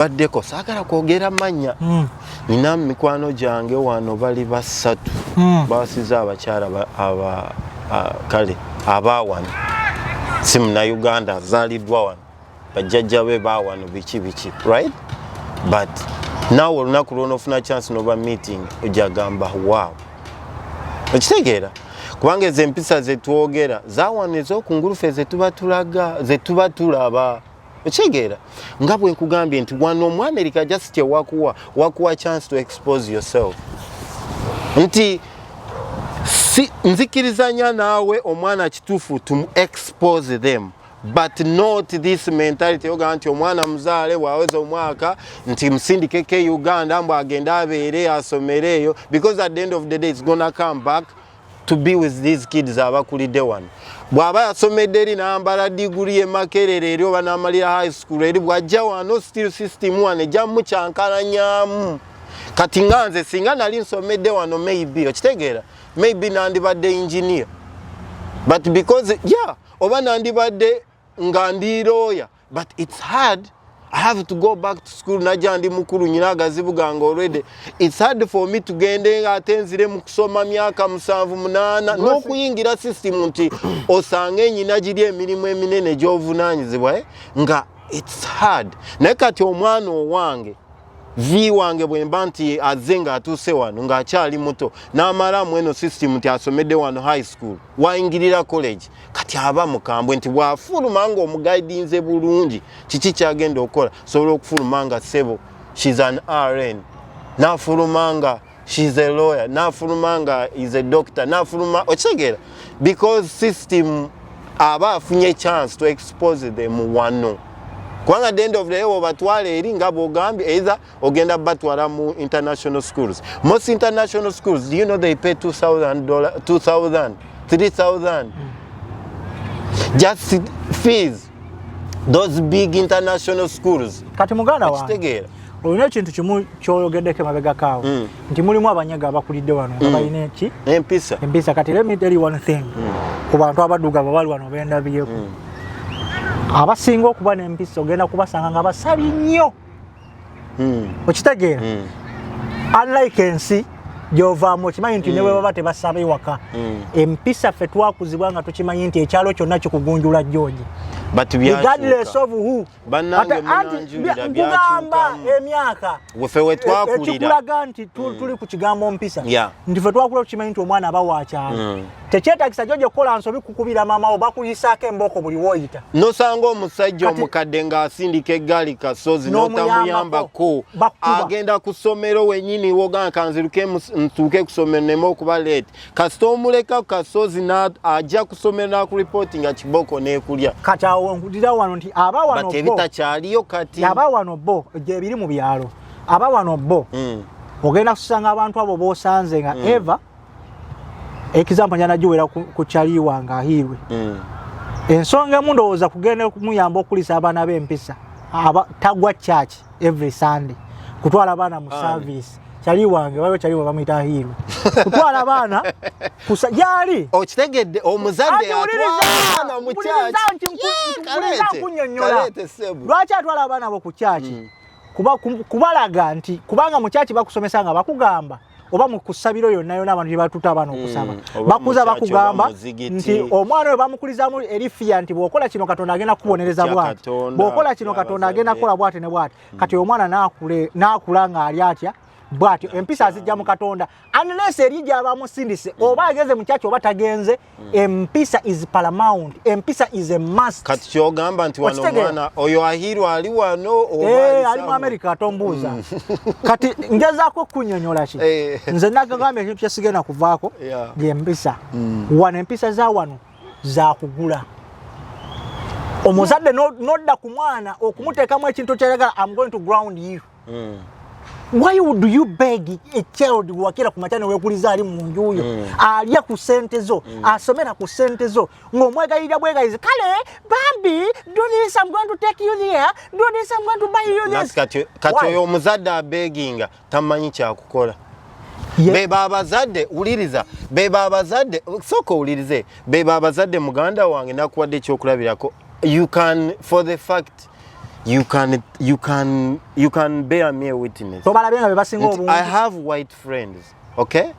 baddeko saagala kwogera manya nina mikwano gyange wano bali basatu basiza abakyala kale abawano si Munnayuganda azaalibwa wano bajjajja be bawano biki right but now olunaku lw'onofuna chance noba meeting ojagamba wow okitegeera kubanga ezo empisa zetwogera zawano ez'okungulufu ezetuba tulaga zetuba tulaba okitegeera nga bwe nkugambye nti wano mu America just wakuwa chance to expose yourself nti nzikirizanya naawe omwana kituufu to expose them but not this mentality yoga nti omwana muzaale bwaweza omwaka nti msindikeke Uganda mbu agenda abeere asomereyo because at the end of the day it's gonna come back to be with these kids abakulidde wano bwaba yasomedde eri n'ambala diguri ye Makerere eri oba n'amalira high school eri bwajja wano still system wane ejjamu kyankalanyaamu kati nganze singa nali nsomedde wano maybe okitegeera maybe nandibadde engineer but because oba nandibadde nga ndi lawyer but it's hard I have to go back to school najja ndi mukulu nyina agazibu gange already it's hard for me to gende atenzire mu kusoma myaka 7-8 n'okuyingira system nti osange nyina giri emirimu eminene gy'ovunaanyizibwa nga it's hard naye kati omwana owange vi wange bwemba nti azze nga atuuse wano ng'akyali muto n'amala mweno system nti asomedde wano high school wayingirira college kati aba mukambwe nti bw'afuluma nga omugaidinze bulungi kiki kyagenda okukola sobola okufuluma nga sebo she's an RN n'afuluma nga she's a lawyer n'afuluma nga is a doctor n'afuluma okitegeera because system aba afunye chance to expose them wano Kwanga at the end of the day obatwale eri nga bogambye either ogenda batwala mu international schools. Most international schools, do you know they pay $2,000, $2,000, $3,000 just fees. Those big international schools. Kati muganda wa. Olina ekintu kimu kyoyogeddeko mabega kaawo nti mulimu abanyaga abakulidde wano abalina eki empisa kati let me tell you one thing ku bantu abaddugavu bali wano bendabyeko abasinga okuba n'empisa ogenda kubasanga nga basabi nnyo okitegeera unlike ensi gy'ovaamu okimanyi nti ne bwe baba tebasaba ewaka empisa ffe twakuzibwa nga tukimanyi nti ekyalo kyonna kikugunjula jjoogi regardless of who nkugamba emyaka wefe wetwakulira ekikulaga nti tuli ku kigambo mpisa nti ffe twakula tukimanyi nti omwana aba wakyalo tekyetagisa jjo gyekukola nsobi kukubira maama oba kuyisaako embooko buli woyita nosanga omusajja omukadde ng'asindika eggaali kasozi n'otamuyambako agenda ku ssomero wennyini woga kanziruke ntuuke ku ssomero neme okuba leeti kasita omuleka ku kasozi ajja ku ssomero n'akuripoti nga kibooko n'ekulya kati awo nkudira wano nti aba wano bo tebitakyaliyo kati aba wano bo gye biri mu byalo aba wano bo ogenda kusanga abantu abo b'osanze nga eva example njana jiwera ku kyaliwa nga ahirwe ensonga emu ndowooza kugenda kumuyamba okulisa abaana b'empisa tagwa church every Sunday kutwala abaana mu service kyaliwange waliwo kyaliwa bamuyita ahirwe kutwala abaana yali okitegedde omuzadde atwala mu church lwaki atwala abaana abo ku church kubalaga nti kubanga mu church bakusomesa nga bakugamba oba mu kusabiro yonna yonna abantu batuta abana okusaba bakuza bakugamba nti omwana we bamukulizaamu erifia nti bw'okola kino Katonda agenda kukubonereza bw'ati bw'okola kino Katonda agenda kukola bw'ati ne bw'ati kati omwana n'akula ng'ali atya bw'ati empisa azijja mu Katonda unless eri gy'abamusindise oba ageze mu kyaki oba tagenze empisa is paramount empisa is a must kati kyogamba nti wano omwana oyo ahirwa ali wano ali mu America atombuuza kati ngezaako kunnyonnyola ki nze nagambye ekintu kyesigenda kuvaako gy'empisa wano empisa za wano zakugula omuzadde nodda ku mwana okumuteekamu ekintu kyayagala I'm going to ground you why would you beg a child wakira ku matano wekuliza ali mu njuyo alya ku sente zo asomera ku sente zo ng'omwegayirira bwegayize kale baby do this I'm going to take you there do this I'm going to buy you this kati oyo omuzadde abeginga tamanyi kyakukola beba abazadde uliriza beba abazadde soko ulirize beba abazadde muganda wange nakuwadde ekyokulabirako you can for the fact you can bear me a witness. I have white friends, okay?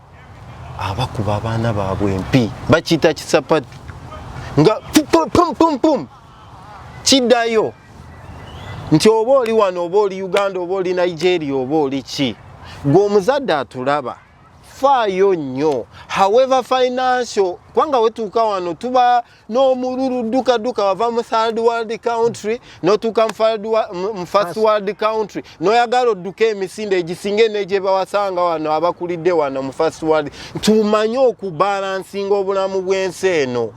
Abakuba abaana baabwe empi bakiyita kisapatu nga pum pum pum kiddayo nti oba oli wano oba oli Uganda oba oli Nigeria oba oli ki gwe omuzadde atulaba faayo nnyo. However financial kubanga wetuuka wano tuba n'omululu dduka wava mu third world country n'otuuka mu first world country n'oyagala odduka emisinde egisinga n'egye bawasanga wano abakulidde wano mu first world. Tumanye okubalansinga obulamu bw'ensi eno.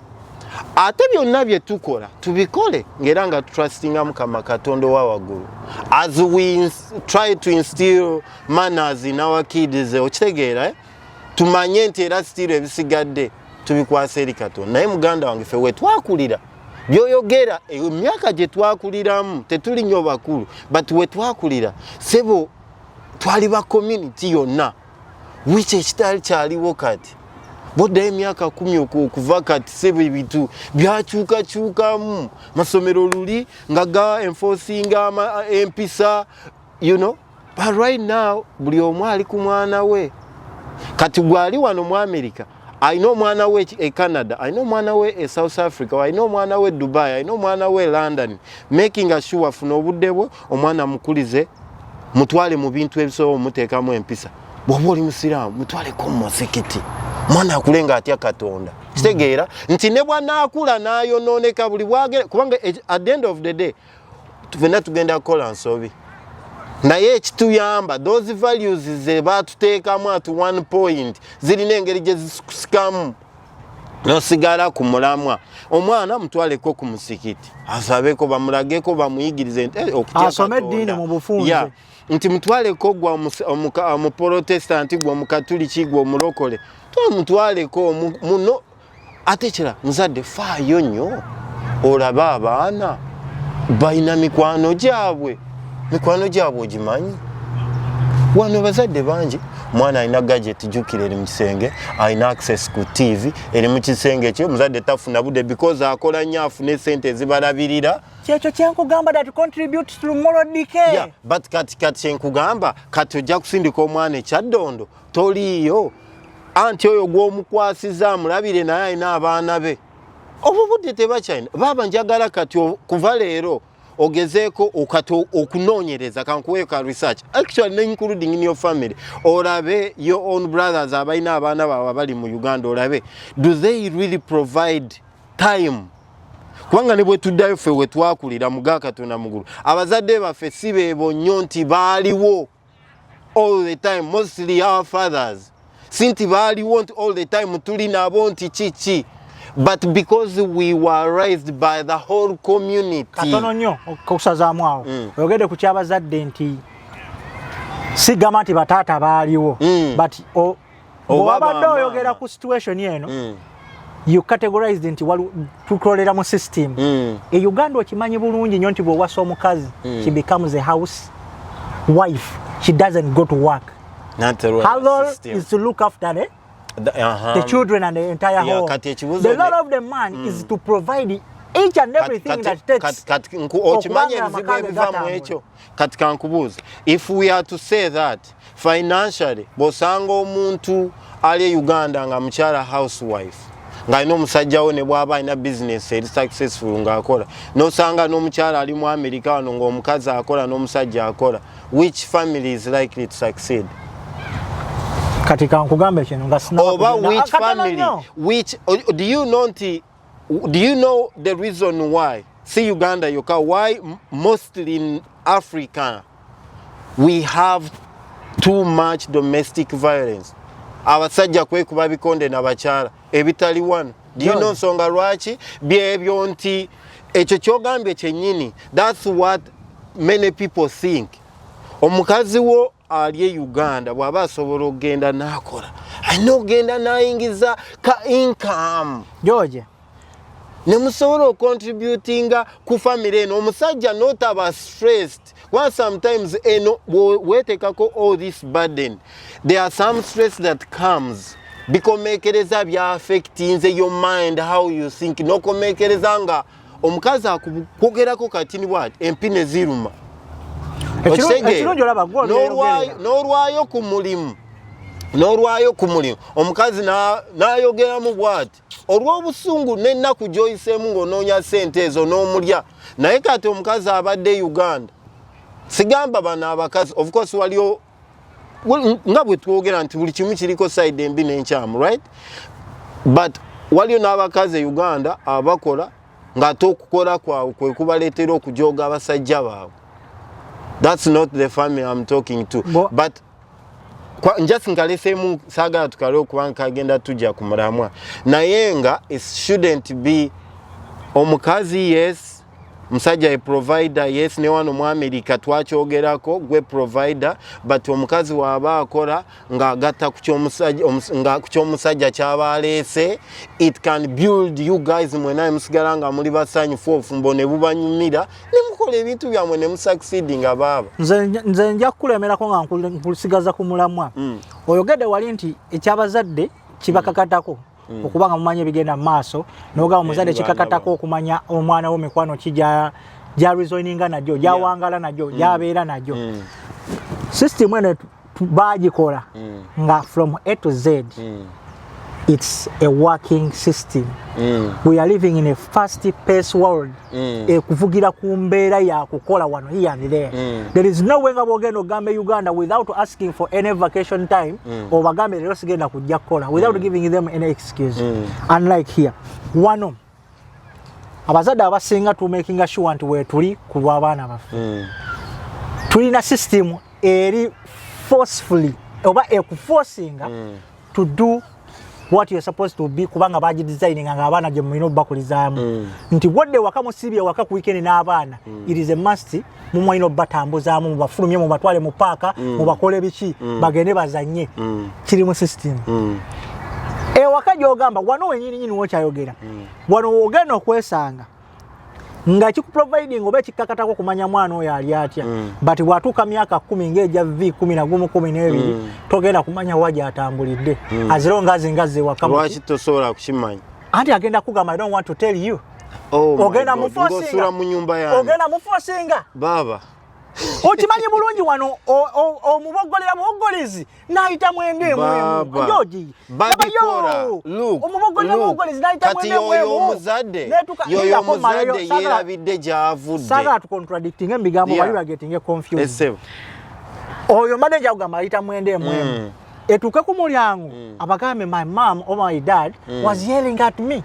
Ate byonna bye tukola tubikole ngera nga trustinga Mukama Katonda wa waggulu. As we try to instill manners in our kids, okitegeera tumanye nti era still ebisigadde tubikwasa eri Katonda. Naye muganda wange ffe wetwakulira byoyogera emyaka gye twakuliramu tetuli nnyo bakulu but wetwakulira sebo twali ba community yonna which ekitali kyaliwo kati boddayo emyaka 10 okuva kati sebo ebintu byakyukakyukamu masomero luli nga ga enforcinga empisa you know, but right now buli omu ali ku mwana we. Kati gwali wano mu America, I know mwana we e Canada, I know mwana we e South Africa, I know mwana we Dubai, I know mwana we London, making sure funo obudde bwe omwana mukulize mutwale mu bintu ebisobola muteekamu empisa. Bw'oba oli musiraamu mutwaleko mu muzikiti mwana akulenga atya Katonda. Kitegeera nti ne bw'anaakula n'ayonooneka buli bwagera kubanga at the end of the day tufena tugenda kukola nsobi. Naye ekituyamba those values ze batuteekamu at one point zirina engeri gye zikusikamu n'osigala ku mulamwa. Omwana mutwaleko ku musikiti asabeko bamulageko bamuyigirize okutya asome eddiini mu bufunze. Yeah. Nti mutwaleko gwa mu Protestant gwa mu Katoliki gwa omulokole mutwaleko muno. Ate kira muzadde faayo nnyo olaba abaana balina mikwano gyabwe ogimanyi wano bazadde bangi mwana alina gadget jukira eri mu kisenge alina access ku TV eri mu kisenge ekyo muzadde tafuna budde because akola nnyo afune ssente ezibalabirira. Kyekyo kyenkugamba that contribute to moral decay. Yeah, but kati kyenkugamba kati ojja kusindika omwana ekyaddondo toliiyo anti oyo gw'omukwasiza amulabire naye alina abaana be obwo budde tebakyalina. Baaba njagala kati kuva leero ogezeeko okunoonyereza kankuweeka research actually including in your family olabe your own brothers abalina abaana baabwe abali mu Uganda olabe do they really provide time. Kubanga ne bwe tuddayo ffe we twakulira muga Katonda mugulu abazadde baffe si beebo nnyo nti baaliwo all the time, mostly our fathers sinti baaliwo nti all the time tuli nabo nti kiki. But because we were raised by the whole community. Katono nnyo okusazaamu awo oyogedde ku kyabazadde nti sigamba nti bataata baaliwo but obwabadde oyogera ku situation eno you categorized nti tukolera mu system. E Uganda okimanyi bulungi nnyo nti bw'owasa omukazi she becomes a house wife, she doesn't go to work. Her role is to look after the children and the entire home. The role of the man is to provide each and everything that takes. If we are to say that financially, bosanga omuntu ali Uganda nga mukyala housewife nga ino musajja we ne bw'aba alina business eri successful ng'akola n'osanga n'omukyala ali mu America wano ng'omukazi akola n'omusajja akola, which family is likely to succeed? Katika nkugambe kino nga sinaba oba which family which do you know the reason why see Uganda yoka why mostly in Africa we have too much domestic violence? Abasajja kwekuba bikonde n'abakyala ebitali wano. Do you know nsonga lwaki byebyo nti ekyo kyogambye kyennyini? That's what many people think. Omukazi wo ali Uganda bw'aba asobola okugenda n'akola alina okugenda n'ayingiza ka income George ne musobola ocontributinga ku family eno. Omusajja notaba stressed well sometimes eno wetekako all this burden there are some stress that comes bikomekereza bya affectinze your mind how you think nokomekereza nga omukazi akwogerako kati ni bwati empine ziruma n'olwayo ku mulimu omukazi n'ayogeramu bwati olw'obusungu n'ennaku gy'oyiseemu ng'onoonya ssente ezo n'omulya naye kati omukazi abadde Uganda sigamba bano abakazi of course waliyo nga bwe twogera nti buli kimu kiriko side embi n'enkyamu right but waliyo n'abakazi Uganda abakola ng'ate okukola kwabwe kwe kubaleetera okujooga abasajja baabwe. That's not the family I'm talking to. But njasi nkaleseemu saagala tukale okubanga kagenda tujja ku mulamwa naye nga it shouldn't be omukazi yes musajja ye provider yes ne wano mu America twakyogerako gwe provider but omukazi waaba akola ng'agatta ku ky'omusajja ky'aba aleese it can build you guys mwena musigala nga muli basanyufu ofumbo ne bubanyumira ne mukola ebintu byammwe ne musucceedinga baaba. Nze nja kukulemerako nga nkusigaza ku mulamwa oyogedde wali nti ekyabazadde kibakakatako okubanga mumanya ebigenda maaso noga omuzadde kikakatako okumanya omwana wo mikwano kijja reasoninga najjo jawangala najjo jabeera najjo system ene bagikola nga from A to Z it's a working system. We are living in a fast-paced world. Kuvugira ku mbeera ya kukola wano here and there. There is no way nga bogenda ogambe Uganda without asking for any vacation time or bagambe lero sigenda kujja kukola without giving them any excuse. Unlike here. Wano abazadde abasinga to making sure nti we tuli ku lw'abaana baffe. Tulina system eri forcefully oba ekuforcinga to do what you're supposed to be kubanga baji designing nga abana je muino bakulizamu nti wodde wakamusibye waka ku weekend n'abaana it is a must mu muino batambuzamu mu bafulumye mu batwale mu paka mu bakole biki bagende bazanye kiri mu system wakaje ogamba wano wenyini wokyayogera wano ogenda okwesanga nga kikuproviding oba kikakatako kumanya mwana oyo ali atya but watuuka myaka 10 ngeja V11 12 togenda kumanya waje atambulidde azironga zingaze wakamu lwaki tosobola kukimanya anti agenda kugamba I don't want to tell you ogenda mufosinga mu nyumba yange ogenda mufosinga baba okimanyi bulungi wano omubogolera muogolizi naayita mwende mwemu George babikora omubogolera muogolizi naayita mwende mwemu omuzadde yoyo omuzadde yeerabidde gy'avudde saagala tucontradicting embigambo bali bagetinge confused oyo manager agamba ayita mwende mwemu etuuke ku mulyango abagambe my mom or my dad was yelling at me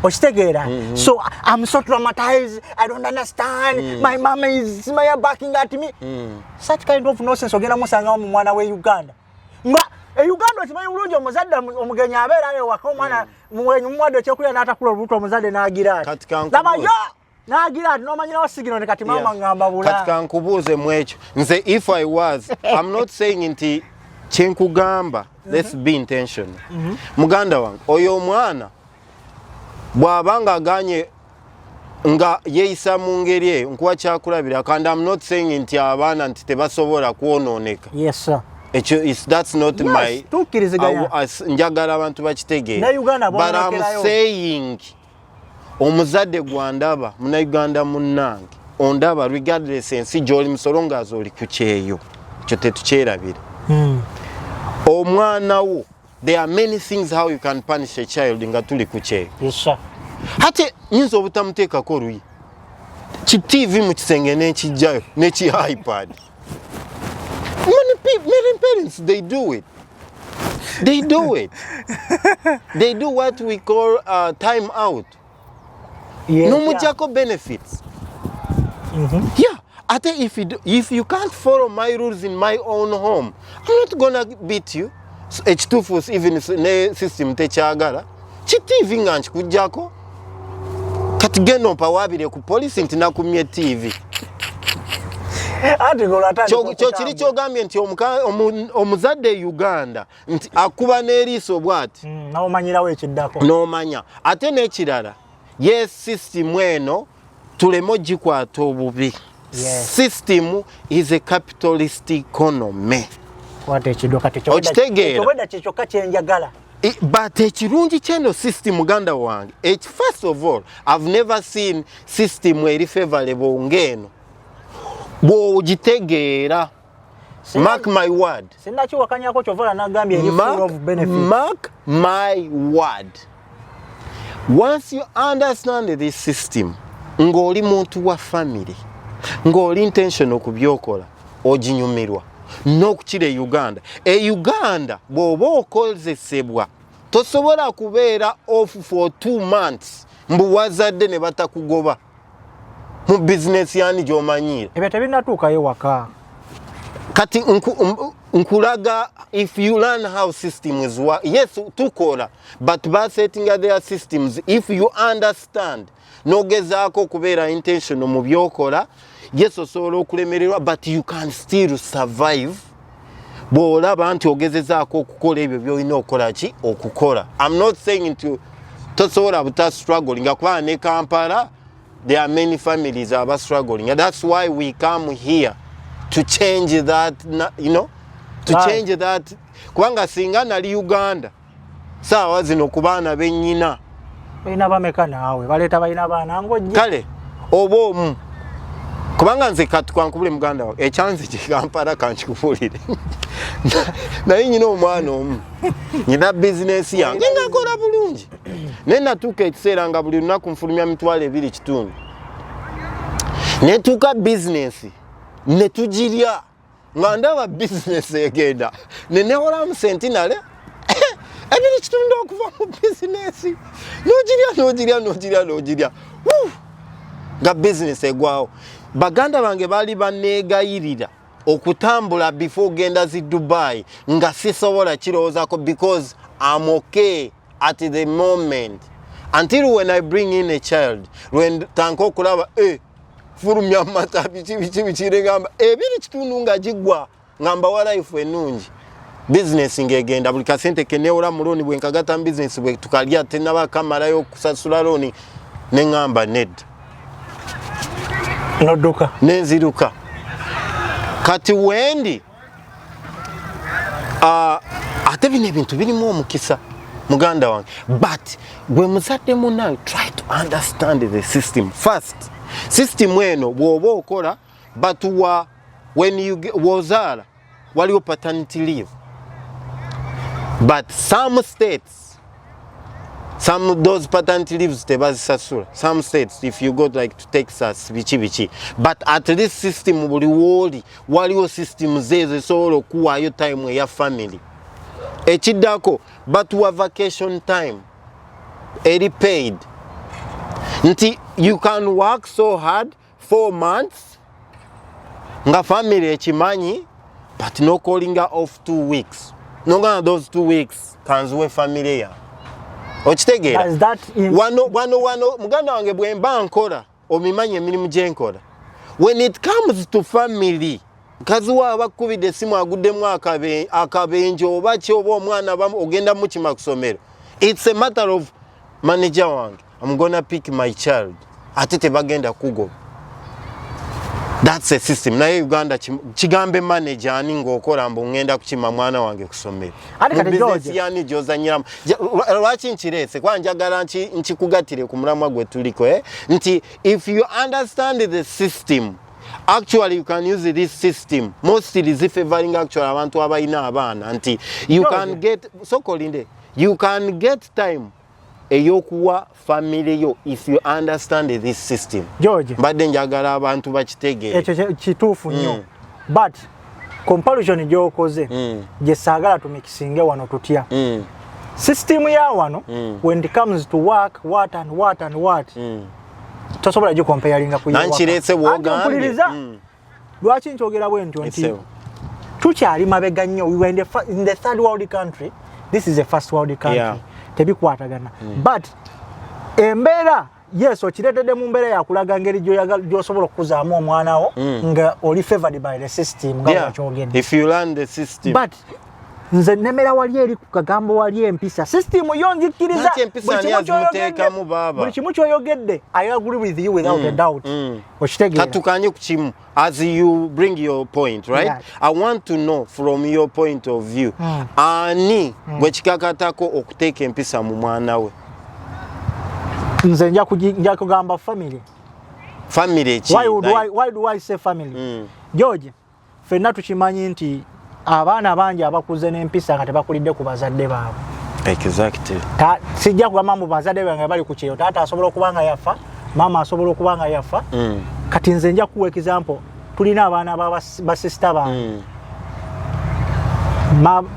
okitegeera so I'm so traumatized I don't understand my mom is backing at me such kind of nonsense ogenda musanga mu mwana we Uganda nga Uganda okimanyi bulungi omuzadde omugenyi abeerayo waka omwana mumwadde ekyokulya n'atakula olubuto omuzadde n'agira nagira nomanyira wasigino ne kati mama ngamba bula kati kankubuuze mu ekyo nze if I was I'm not saying nti kyenkugamba let's be intentional muganda wange oyo omwana bw'abanga aganye nga yeeyisa mu ngeri nkuwa kyakulabira kandi I'm not saying nti abaana nti tebasobola kwonooneka yes sir that's not my njagala abantu bakitegeere but I'm saying omuzadde gwandaba munauganda munnange ondaba regardless ensi gy'oli musolongazi oli ku kyeyo ekyo tetukyerabire omwana wo there are many things how you can punish a child nga tuli ku kyeyo ate nyinza obutamuteekako oluyi ki TV mu kisenge n'ekijjayo n'eki iPad many parents they do it they do what we call time out nomujjako benefits ate if you can't follow my rules in my own home I'm not gonna beat you ekituufu even ne system tekyagala ki TV nga nkikujjako kati genda ompawaabire ku polisi nti nakumye TV kyo kiri kyogambye nti omuzadde Uganda nti akuba n'eriiso bw'ati n'omanyirawo ekiddako n'omanya ate n'ekirala yes system eno tuleme ogikwata obubi system is a capitalist economy okitegeera ekyo kyokka kyenjagala But ekirungi kyeno system muganda wange, first of all, I've never seen system eri favorable ngeno. Bw'ogitegeera, mark my word. Sinnakiwakanyako kyovola n'agambye eri full of benefits. Mark my word. Once you understand this system, ng'oli muntu wa family, ng'oli intentional ku byokola, oginyumirwa. N'okukira Uganda. Uganda bw'oba okozesebwa tosobola kubeera off for 2 months mbu wazadde ne batakugoba mu business yani gy'omanyire. Ebyo tebinnatuukayo waka. Kati nkulaga, if you learn how systems work, yes, tukola, but by setting their systems, if you understand, nogezaako kubeera intentional mu byokola, yes, osobola okulemererwa, but you can still survive. Bw'olaba nti ogezezaako okukola ebyo by'olina okukola ki? Okukola. I'm not saying tosobola buta struggling. Akuba ne Kampala, there are many families aba struggling. And that's why we come here to change that, you know, to change that. Kubanga singa nali Uganda, saawa zino ku baana bennyina. Balina bameka naawe, baleeta balina baana ng'ojja. Kale, oba omu. Kubanga nze katukwankubule muganda wawe, ekyanzi kikampala kankikubulire. Naye nyina omwana omu. Nyina business yange ngakola bulungi. Naye natuuka ekiseera nga buli lunaku nfulumya mitwalo 2.5. Ne tuuka business. Ne tugirya nga ndaba business egenda ne newolamu sentinale 2.5 okuva mu business n'ogirya nga business egwawo. Baganda bange baali baneegayirira okutambula before genda zi Dubai nga sisobola kirowozaako because I'm okay at the moment until when I bring in a child, when tanko okulaba fulumya mata bichi ngamba 2.5 nga jigwa ngamba wa life enungi business ngegenda buli kasente keneola muloni bwe nkagata business bwe tukalya tena bakamala yo kusasula loni ne ngamba ned noduka nenziruka kati wendi ate bino ebintu birimu omukisa muganda wange, but gwe muzadde munawe try to understand the system first. System eno bw'oba okola but when you wozala waliwo paternity leave, but some states, some of those paternity leaves tebazisasula. Some states, if you go like to Texas, bichi, but at least system buli woli waliwo system zezo esobola okuwaayo time ya family ekiddako batuwa vacation time eri paid nti you can work so hard 4 months nga family ekimanyi but no calling off 2 weeks nongana those 2 weeks kanzuwe family ya okitegeera wano muganda wange bwemba nkola omimanyi emirimu gyenkola when it comes to family kazi waba kubide esimu aguddemu akabenje oba ki oba omwana ogenda mu kima kusomero, it's a matter of manager wange, I'm gonna pick my child ate tebagenda kugo. That's a system. Naye Uganda kigambe manager ani ng'okola mbu ngenda kukima mwana wange kusomero. Business yani gyozanyiramu. Lwaki nkirese kwa njagala nkikugatire ku mulamwa gwe tuliko nti if you understand the system, actually you can use this system mostly is favoring actually abantu abayina abaana nti you can get so called you can get time eyokuwa family yo if you understand this system. George, mbadde njagala abantu bakitegeere ekyo kituufu nnyo, but comparison gyokoze gye saagala tumikisinge wano tutya system ya wano when it comes to work what tosobola gyo comparinga ku nankirese bwogambye lwaki nkyogera bwe ntyo nti tukyali mabega nnyo. We were in the third world country, this is a first world country, tebikwatagana but embeera yes okireetedde mu mbeera yakulaga ngeri gy'osobola okuzaamu omwana wo nga oli favored by the system nga wakyogedde if you learn the system, but nze nemera wali eri ku kagambo wali empisa system yonjikiriza buli kimu kyoyogedde I agree with you without a doubt okitegeera katukanye ku kimu as you bring your point right yeah. I want to know from your point of view ani bwe kikakatako okuteeka empisa mu mwana we nze nja kugamba family chi why do I say family George fenna tukimanyi nti abaana bangi abakuze n'empisa nga tebakulidde ku bazadde baabwe exactly sijja kugamba mu bazadde bange bali ku kyeyo taata asobola okubanga yafa mama asobola okubanga yafa kati nze nja kuwa example tulina abaana ba sister bange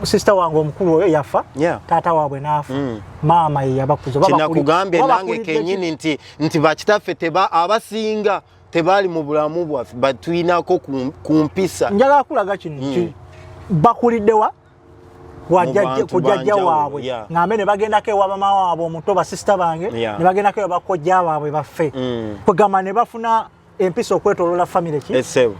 sister wange omukulu oyo yafa taata waabwe n'afa mama ye yabakuze kinakugambye nange kenyini nti bakitaffe abasinga tebali mu bulamu bwaffe batuyinako kumpisa njagala kulaga kino bakuliddewa kujjajja waabwe ngambe ne bagendako ewa mama waabwe omuto ba sister bange ne bagendako ewa bakojja baabwe baffe kwegamba ne bafuna empisa okwetoloola family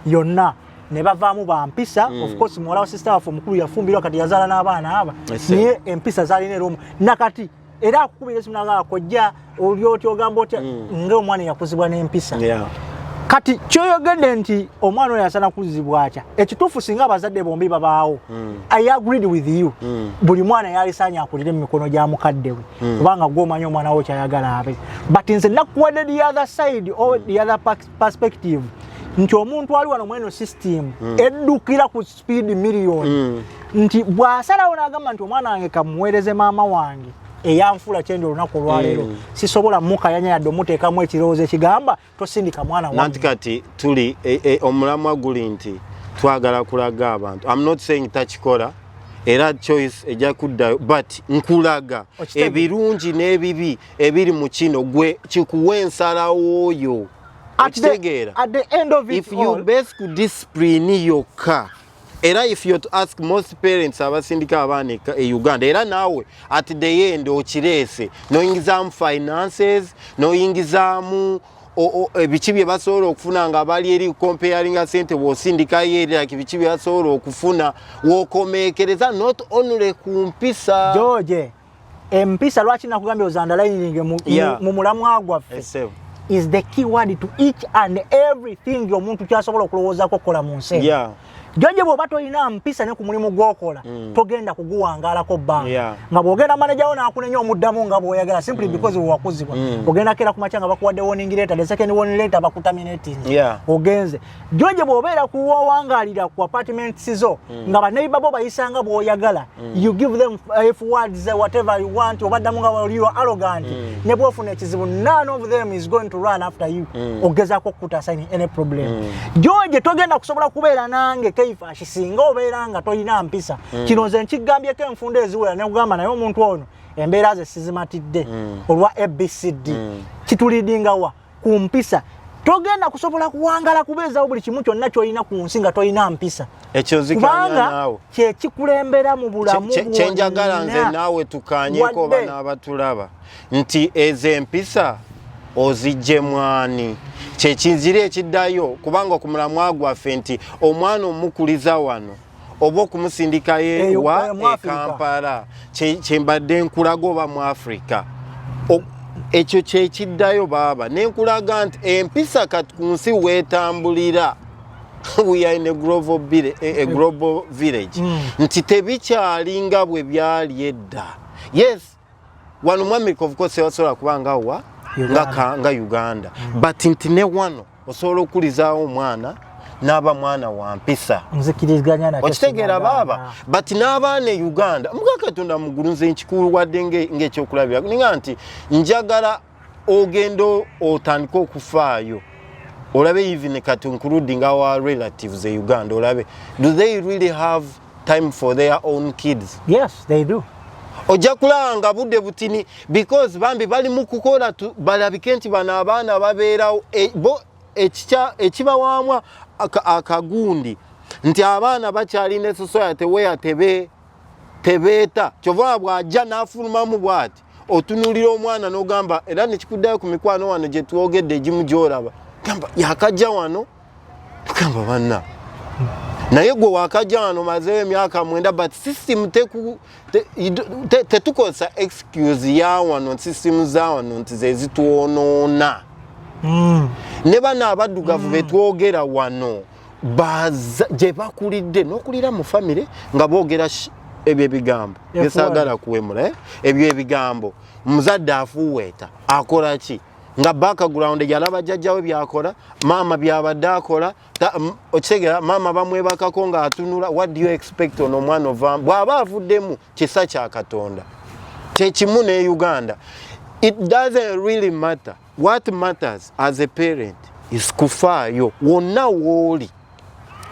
yonna ne bavaamu bampisa of course muwala wa sister waffe omukulu yafumbirwa kati yazaala n'abaana aba naye empisa zaalina eromu nakati era akukubira esimu nagaa kojja oli oti ogamba otya ng'omwana yakuzibwa n'empisa kati kyoyogedde nti omwana oyo asana kuzibwa atya ekituufu singa abazadde bombi babaawo I agreed with you buli mwana yalisaanya akulire mu mikono gya mukadde we kubanga gw'omanyi omwana wo kyayagala abe but nze nakuwadde the other side or the other perspective nti omuntu ali wano mweno system eddukira ku speed million nti bw'asalawo n'agamba nti omwana wange kamuweereze maama wange eyanfula kyendi olunaku olwaleero sisobola mukayanya yadde omuteekamu ekirowoozo ekigamba tosindika mwana wange nanti kati tuli omulamwa guli nti twagala kulaga abantu I'm not saying takikola era choice ejja kuddayo but nkulaga ebirungi n'ebibi ebiri mu kino gwe kikuwa ensalawo oyo at the end of it if you base ku discipline yokka era if you to ask most parents abasindika abaana e Uganda era nawe at the end okirese noyingizamu finances noyingizamu ebichi bye basobola okufuna nga bali eri comparing sente bwosindika yera kibichi bye basobola okufuna wokomekereza not only kumpisa George empisa lwaki nakugambye ozandalining mu mulamwa gwaffe is the key word to each and everything omuntu kyasobola okulowoozako okukola mu nsi George bw'oba tolina mpisa ne ku mulimu gw'okola togenda kuguwangaalako bbanga nga bw'ogenda manager wo n'akunenya omuddamu nga bw'oyagala simply because wakuzibwa ogenda kera ku makya nga bakuwadde warning letter the second warning letter bakutaminating ogenze George bw'obeera kuwawangaalira ku apartments zo nga baneighbor bo bayisanga bw'oyagala you give them if words whatever you want obaddamu nga you are arrogant ne bw'ofuna ekizibu none of them is going to run after you ogezaako okutaasani any problem George togenda kusobola kubeera nange keifa kisinga obeera nga tolina mpisa kino nze nkigambyeko enfunda eziwera ne kugamba naye omuntu ono embeera ze sizimatidde olwa ABCD kitulidingawa ku mpisa togenda kusobola kuwangala kubeezawo buli kimu kyonna kyolina ku nsi nga tolina mpisa ekyo zikanya naawe kyekikulembera mu bulamu kyenjagala nze naawe tukanyeko bana abatulaba nti ez'empisa ozijje mwani kyekinzira ekiddayo kubanga ku mulamwa gwaffe nti omwana omukuliza wano oba okumusindika yewa Kampala kyembadde nkulaga oba mu Africa ekyo kyekiddayo baaba nenkulaga nti empisa kati ku nsi weetambulira we are in a global village nti tebikyalinga bwe byali edda yes wano mu America of course wasobola kubanga wa nga Uganda but nti ne wano osobola okulizaawo omwana n'aba mwana wa mpisa nzikiriziganya nakyo okitegeera baaba but n'abaana e Uganda muka Katonda mugulu nze nkikulu wadde ng'ekyokulabira ninga nti njagala ogendo otandika okufaayo olabe even kati including our relatives e Uganda olabe do they really have time for their own kids? Yes, they do. Ojja kulanga budde butini because bambi bali mu kukola balabike nti bana abaana babeerawo ekibawamwa akagundi nti abaana bakyalina society where tebeeta kyova bw'ajja n'afulumamu bw'ati otunulira omwana n'ogamba era nekikuddayo ku mikwano wano gye twogedde egimu gy'olaba gamba yakajja wano tugamba banna naye gwe wakajano mazeyo emyaka mwenda but system tetukosa excuse ya wano system za wano nti zezituonoona ne bana abaddugavu betwogera wano baza gye bakulidde n'okulira mu family nga boogera ebyo ebigambo byesagala kuwemula ebyo ebigambo muzadde afuweeta akola ki nga background yalaba jjajjawe byakola mama byabadde akola okitegeera mama bamwebakako nga atunula what do you expect on omwana ovamu bw'aba avuddemu kisa kya Katonda kyekimu ne Uganda. It doesn't really matter. What matters as a parent is kufaayo wonna wooli.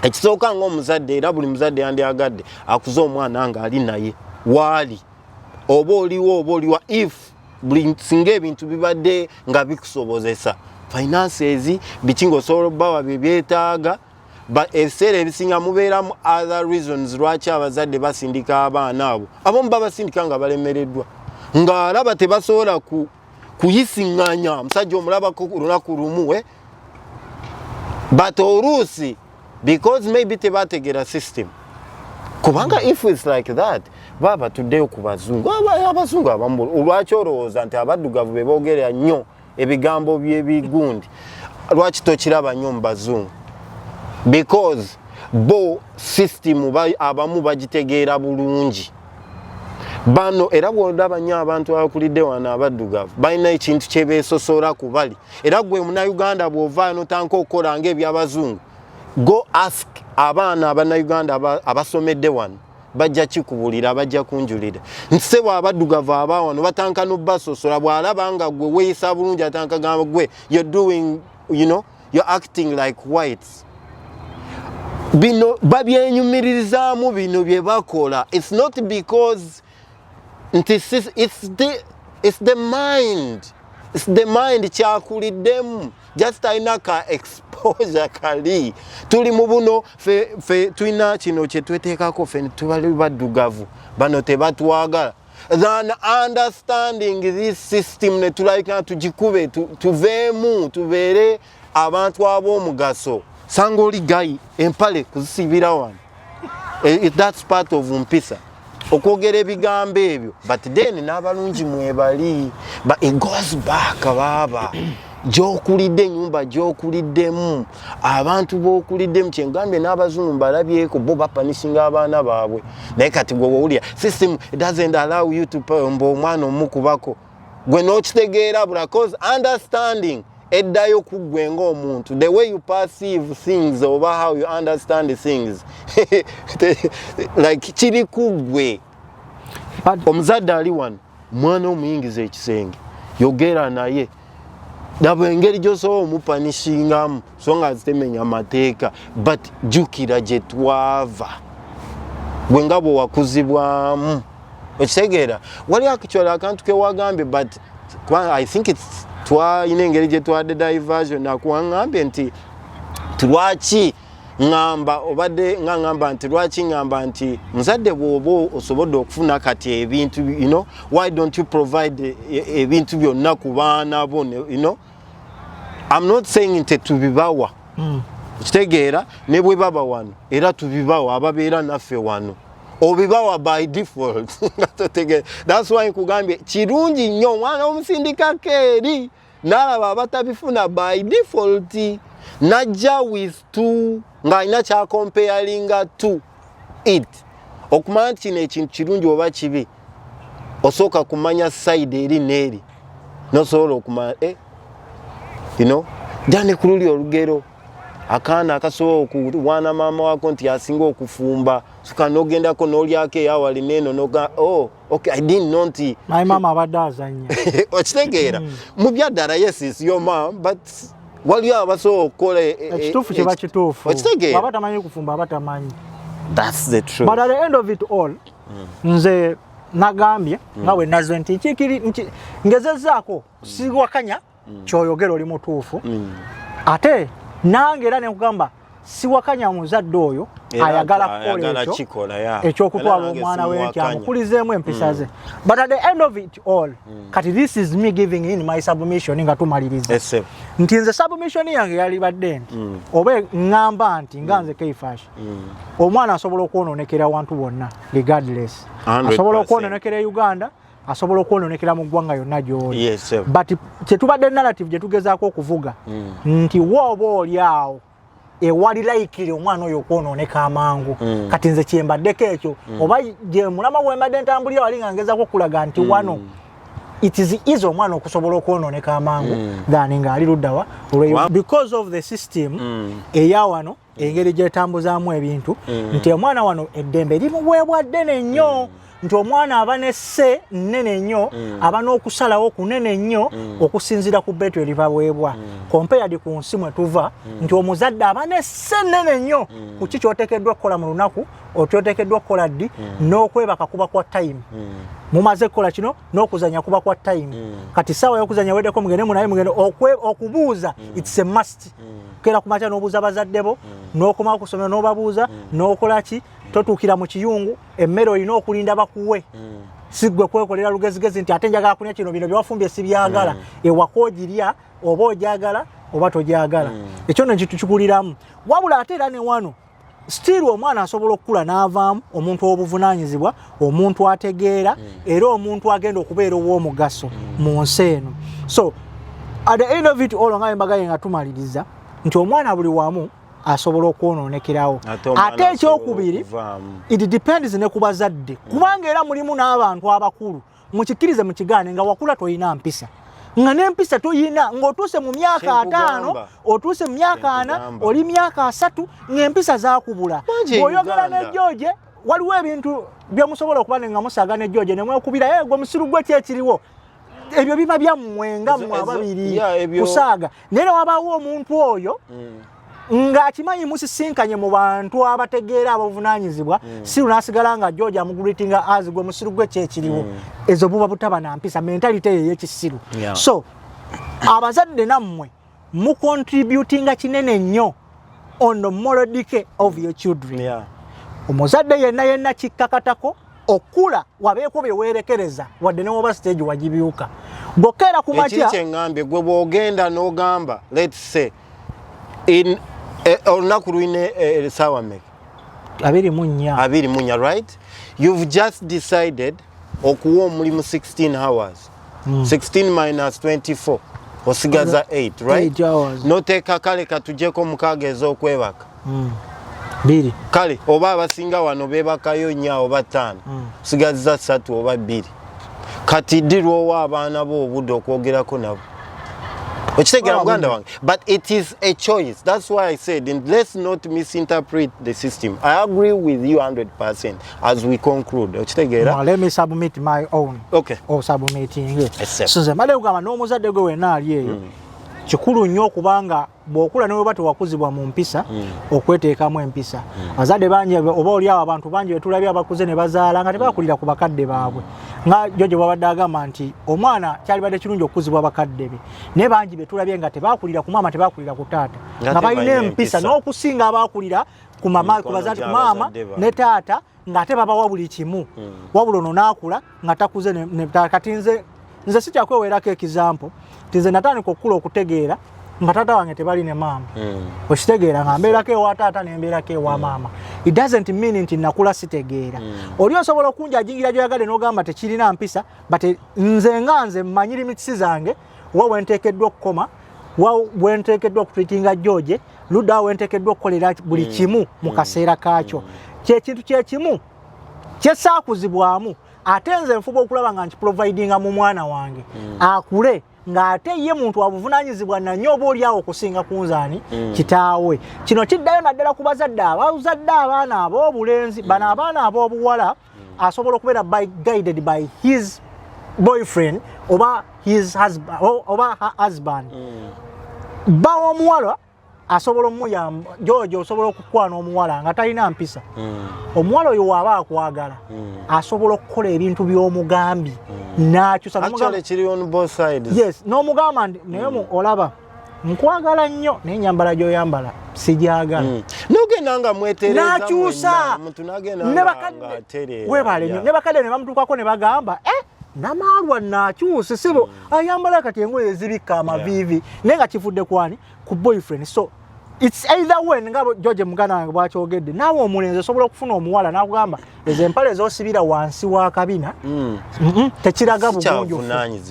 Ekisooka ng'omuzadde era buli muzadde yandyagadde akuza omwana nga ali naye waali oba oliwa if buli singa ebintu bibadde nga bikusobozesa finances biki ng'osobola obbawa bye byetaaga ebiseera ebisinga mubeeramu other reasons lwaki abazadde basindika abaana abo abamu babasindika nga balemereddwa nga alaba tebasobola kuyisiŋŋanya omusajja omulabako lunaku lumu but oluusi because maybe tebategera system kubanga if it's like that baba tuddeyo ku bazungu abazungu abamu olwaki olowooza nti abaddugavu be boogera nnyo ebigambo by'ebigundi lwaki tokiraba nnyo mu bazungu because bo system abamu bagitegeera bulungi bano era bw'olaba nnyo abantu abakulidde wano abaddugavu balina ekintu kye beesosola ku bali era gwe munnayuganda bw'ovaayo notanka okukola ng'ebyabazungu go ask abaana abannayuganda abasomedde wano bajja kikubulira bajja kunjulira nse bw'abaddugavu aba wano batanka n'obbasosola bw'alaba nga gwe weeyisa bulungi atanka gamba gwe you're doing you're acting like whites bino babyenyumirizaamu bino bye bakola it's not because it's the mind kyakuliddemu just alina ka exposure kali tuli mu buno fe tulina kino kye tweteekako fe tubali baddugavu bano tebatwagala than understanding this system ne tulabika tugikube tuveemu tubeere abantu ab'omugaso sanga oli gayi empale kuzisibira wano that's part of mpisa okwogera ebigambo ebyo but then n'abalungi mwebali but it goes back baba gyokulidde ennyumba gyokuliddemu abantu b'okuliddemu kyengambye n'abazungu mbalabyeko bo bapanishinga abaana baabwe naye kati gwe wowulira system doesn't allow you to mba omwana omukubako gwe n'okitegeera bula cause understanding eddayo kuggwe ng'omuntu the way you perceive things oba how you understand things like kiri kuggwe omuzadde ali wano mwana omuyingiza ekisenge yogera naye daba engeri gy'osobola omupanishingamu so nga zitemenya mateeka but jjukira gye twava gwe nga bwe wakuzibwamu okitegeera wali akikyala akantu ke wagambye but I think it's twalina engeri gye twadde diversion nakuwangambye nti lwaki ngamba obadde nga ngamba nti lwaki ngamba nti muzadde bw'oba osobodde okufuna kati ebintu why don't you provide ebintu byonna ku baana bo I'm not saying nti tubibawa kitegeera ne bwe baba wano era tubibawa ababeera naffe wano obibawa by default that's why nkugambye kirungi nnyo omwana omusindikako eri n'alaba abatabifuna by default najja with two ng'alina kyakomparinga to it okumanya nti kino ekintu kirungi oba kibi osooka kumanya side eri n'eri nosobola okumanya jane ku luli olugero akaana akasobola okuwaana maama wako nti asinga okufumba suka n'ogendako n'olyako eyawali neeno noga okay I didn't know nti my mama abadde azannya okitegeera mu byaddala yes is your mom but waliyo abasobola okukola ekituufu kiba kituufu okitegeera aba tamanyi kufumba aba tamanyi that's the truth but at the end of it all nze nagambye nga we nazwe nti kikiri ngezezaako siwakanya kyoyogera oli mutuufu ate nange era nekugamba siwakanya muzadde oyo ayagala kukola ekyokutwala omwana we nti amukulizeemu empisa ze. But at the end of it all, kati this is me giving in my submission nga tumaliriza. Nti nze submission yange yalibadde nti oba ngamba nti nga nze Keifash omwana asobola okwonoonekera abantu bonna regardless. Asobola okwonoonekera Uganda, asobola okwonoonekera mu ggwanga yonna gy'oli. But kyetubadde narrative gye tugezaako okuvuga nti wooba oli awo ewali laikiri omwana oyo okwonooneka amangu. Kati nze kyembaddeko ekyo oba gye mulama wembadde ntambulira wali nga ngezaako okulaga nti wano it is easy omwana okusobola okwonooneka amangu than ng'ali Ludawa. Because of the system eya wano engeri gyetambuzaamu ebintu nti omwana wano eddembe limuweebwa ddene nnyo. Nti omwana aba n'esse nnene nnyo, aba n'okusalawo kunene nnyo okusinziira ku bettu eribaweebwa. Compared ku nsi mwe tuva nti omuzadde aba n'esse nnene nnyo ku ki ky'oteekeddwa okukola mu lunaku, okyoteekeddwa okukola ddi, n'okwebaka kuba kwa time. Mumaze kukola kino n'okuzanya kuba kwa time. Kati ssaawa y'okuzanya weddeko mugende munaye mugende okubuuza it's a must. Kera kumakya n'obuuza bazadde bo, n'okomawo ku ssomero n'obabuuza, n'okola ki, totuukira mu kiyungu, emmere olina okulinda bakuwe. Si ggwe kwekolera lugezigezi nti ate njagala kunya kino bino byewafumbye si byagala. Ewaka ogirya oba ogyagala oba togyagala. Ekyo ne kitukikuliramu. Wabula ate era ne wano still omwana asobola okukula n'avaamu omuntu w'obuvunaanyizibwa, omuntu ategeera era omuntu agenda okubeera ow'omugaso mu nsi eno. So at the end of it all nga embagaye nga tumaliriza nti omwana buli wamu asobola okwonoonekerawo. Ate ekyokubiri it depends ne ku bazadde kubanga era mulimu n'abantu abakulu mukikkirize mukigaane nga wakula toyina mpisa nga n'empisa toyina ng'otuuse mu myaka 5 otuuse mu myaka 4 oli myaka 3 ng'empisa zaakubula. Bw'oyogera ne George waliwo ebintu byemusobola okuba nga musaaga ne George ne mwekubira gwe musiru gwe kyekiriwo ebyo biba byammwe nga mmwe ababiri kusaaga naye ne wabaawo omuntu oyo ng'akimanyi musisinkanye mu bantu abategeera abavunaanyizibwa si lunaasigala nga George amuguritinga azi gwe musiru gwe kyekiriwo ezo buba butaba na mpisa mentality ey'ekisiru. So abazadde nammwe mu contributinga kinene nnyo on the moral decay of your children. Omuzadde yenna kikkakatako okula wabeeko bye weerekereza wadde ne woba stage wagibyuka bokera ku makya ekikyengambe gwe bw'ogenda n'ogamba let's say in olunaku lwine essaawa mmeka 24 right? You've just decided okuwa omulimu 16 hours 16 minus 24 osigaza 8 right? 8 hours. Noteeka kale katujjeko mukaaga ez'okwebaka biri kale oba abasinga wano beebakayo 4 oba 5 sigaza 3 oba 2 kati ddirwowa abaana bo obudde okwogerako nabo okitegera muganda wange. But it is a choice. That's why I said let's not misinterpret the system. I agree with you 100% as we conclude. Okitegera let me submit my own submitting so ze male kugamba n'omuzadde gwe wenna ali eyo kikulu nnyo okubanga bw'okula ne bwe tewakuzibwa mu mpisa okweteekamu empisa. Abazadde bangi oba oli awo abantu bangi betulabye abakuze ne bazaala nga tebakulira ku bakadde baabwe nga George bwabadde agamba nti omwana kyalibadde kirungi okukuzibwa bakadde be naye bangi betulabye nga tebakulira ku maama tebakulira ku taata nga balina empisa n'okusinga abakulira ku bazadde ku maama ne taata ng'ate babawa buli kimu wabula ono n'akula nga takuze kati nze si kyakweweerako ekizampo nti nze natandika okukula okutegeera nga taata wange tebali ne maama okitegeera nga mbeerako ewa taata nembeerako ewa maama. It doesn't mean nti nakula sitegeera oli osobola okunjajingira gyoyagadde n'ogamba tekirina mpisa but nze nga nze mmanyi limitisi zange wa wenteekeddwa okukoma wa wenteekeddwa okutwitinga George Ludawa wenteekeddwa okukolera buli kimu mu kaseera kaakyo kyekintu kyekimu kyesaakuzibwamu ate nze nfuba okulaba nga nkiprovidinga mu mwana wange akule ng'ate ye muntu wabuvunaanyizibwa nanyo oba oli awo okusinga ku nzaani kitaawe. Kino kiddayo naddala ku bazadde abazadde abaana ab'obulenzi bano abaana ab'obuwala asobola okubeera guided by his boyfriend oba his husband oba her husband. Bawo omuwala asobola omuyamba George osobola okukwana omuwala nga talina mpisa omuwala oyo waaba akwagala asobola okukola ebintu by'omugambi n'akyusa actually kiri on both sides. Yes n'omugamba naye olaba nkwagala nnyo naye ennyambala gy'oyambala sijagala. Nogenda nga mwetereza n'akyusa muntu nagenda nga aterera. Webale nnyo ne bakadde ne bamutuukako ne bagamba Namaalwa n'akyusa sibo ayambala kati engoye ezibikka amaviivi naye nga kivudde kwani ku boyfriend. So it's either way nga George mugana wange bwakyogedde naawe omulenzi osobola okufuna omuwala n'akugamba ezo empale z'osibira wansi wa kabina tekiraga bugunjufu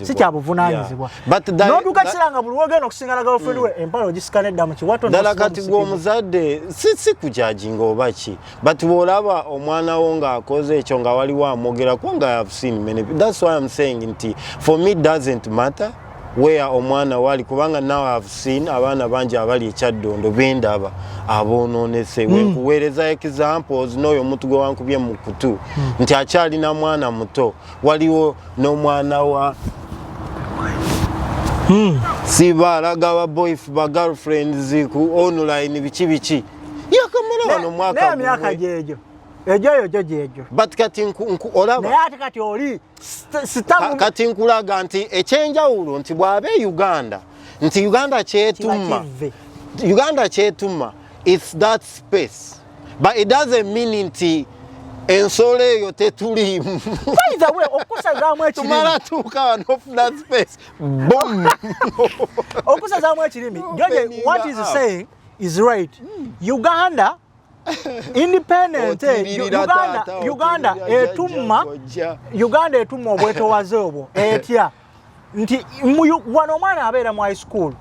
si kya buvunaanyizibwa n'otuuka kiseera nga buli wogenda okusinga girlfriend we empale ogisikana edda mu kiwato ddala kati gw'omuzadde si kujajinga oba ki but bw'olaba omwana wo ng'akoze ekyo nga waliwo amwogerako nga I've seen many. That's why I'm saying nti for me it doesn't matter where omwana wali kubanga now I've seen abaana bangi abali ekyaddondo bendaba aboononese wenkuweereza examples n'oyo omuntu gwe wankubye mu kutu nti akyalina mwana muto waliwo n'omwana wa sibaalaga ba girlfriends ku online biki yakamala wano mwaka naye myaka gyejo ejo but kati olaba naye ate kati oli kati nkulaga nti ekyenjawulo nti bw'abe Uganda nti Uganda kyetuma it's that space but it doesn't mean nti ensolo eyo tetuliimu by the way okusazaamu ekirimi tumala tuuka wano that space boom okusazaamu ekirimi George what is saying is right. Uganda independent Uganda etuma obwetowaze obwo etya nti wano omwana abeera mu high school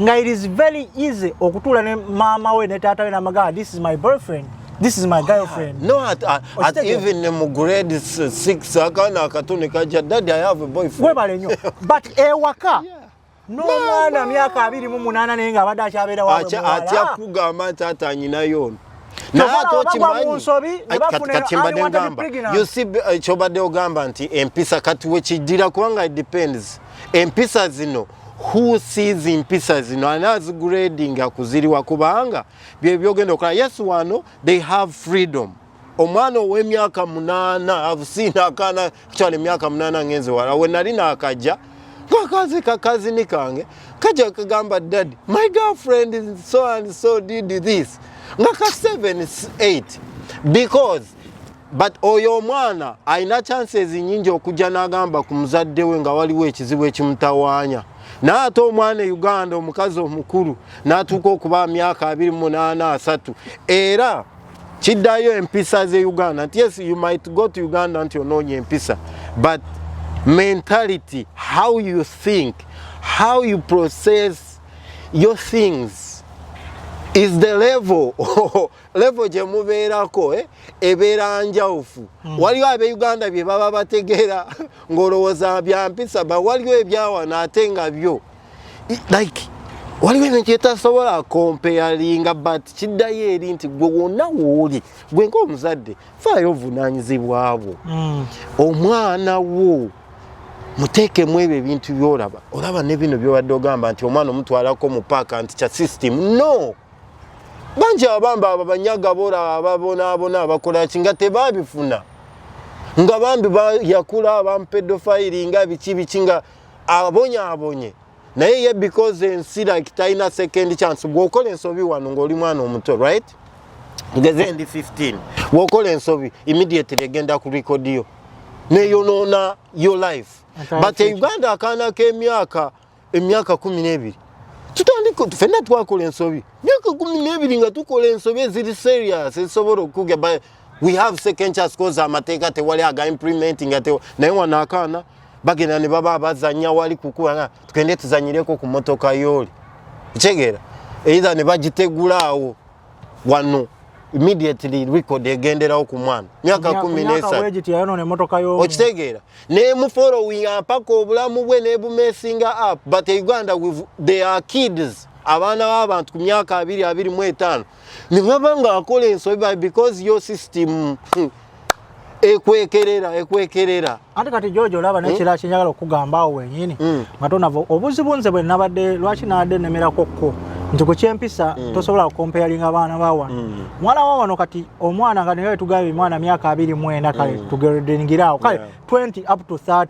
nga it is very easy okutuula ne maama we ne taata we n'amagamba this is my boyfriend, this is my girlfriend. No, at even mu grade 6 akana akatone kaja daddy I have a boyfriend. Webale nnyo but ewaka n'omwana myaka 28 naye nga abadde akyabeera wawe muwala atya kugamba nti atanyinayo kyobadde ogamba nti empisa kati wekiddira kubanga it depends empisa zino who sees empisa zino anazigrading akuziriwa kubanga byebyogenda okola yes wano they have freedom. Omwana ow'emyaka 8 I've seen akana kyali emyaka 8 ngenze wala we nali nakajja kakazini kange kajja kagamba daddy my girlfriend is so and so did this ngaka 7-8 because but oyo omwana alina chances nyingi okujja n'agamba ku muzadde we nga waliwo ekizibu ekimutawaanya n'ate omwana Uganda omukazi omukulu n'atuuka okuba myaka 28-3 era kiddayo empisa ze Uganda nti yes you might go to Uganda nti onoonya empisa but mentality, how you think, how you process your things is the level gye mubeerako ebeera njawufu. Waliwo abe Uganda bye baba bategeera ng'olowooza bya mpisa ba waliwo ebyawana ate nga byo like waliwo ebintu etasobola comparinga but kiddayo eri nti gwe wonna wooli gwe ng'omuzadde faayo obuvunaanyizibwa bwo omwana wo muteekemu ebyo ebintu byolaba olaba ne bino byobadde ogamba nti omwana omutwalako mu paaka nti kya system no bangi abamba abanyaga bola ababonaabona abakola ki nga tebaabifuna nga bambi yakula abampedofayiri nga biki nga abonye naye ye because ensi like talina second chance bw'okola ensobi wano ng'oli mwana omuto right ngeze ndi 15 bw'okola ensobi immediately egenda ku record yo neyonoona your life but Uganda akaana k'emyaka 12 tutandika ffenna twakola ensobi myaka 12 nga tukola ensobi eziri serious ezisobola okuga but we have second chance cause amateeka tewali aga implementing naye wano akaana bagenda ne baba bazanya wali kukuwa tugende tuzanyireko ku motoka yoli kitegeera either ne bagitegulaawo wano immediately record egenderawo ku mwana myaka 13 okitegeera ne mu following apaka obulamu bwe ne bumesinga up but Uganda they are kids abaana b'abantu ku myaka 25 ne baba nga akola ensobi because your system ekwekerera ate kati George olaba nekira kinyagala okugamba awo wenyini matona obuzibu nze bwe nabadde lwaki nadde nemerako ko nti ku kyempisa tosobola comparinga abaana bawa mwana wa wano kati omwana nga newe tugabe mwana myaka 24 kale tugeredingirawo kale 20 up to 30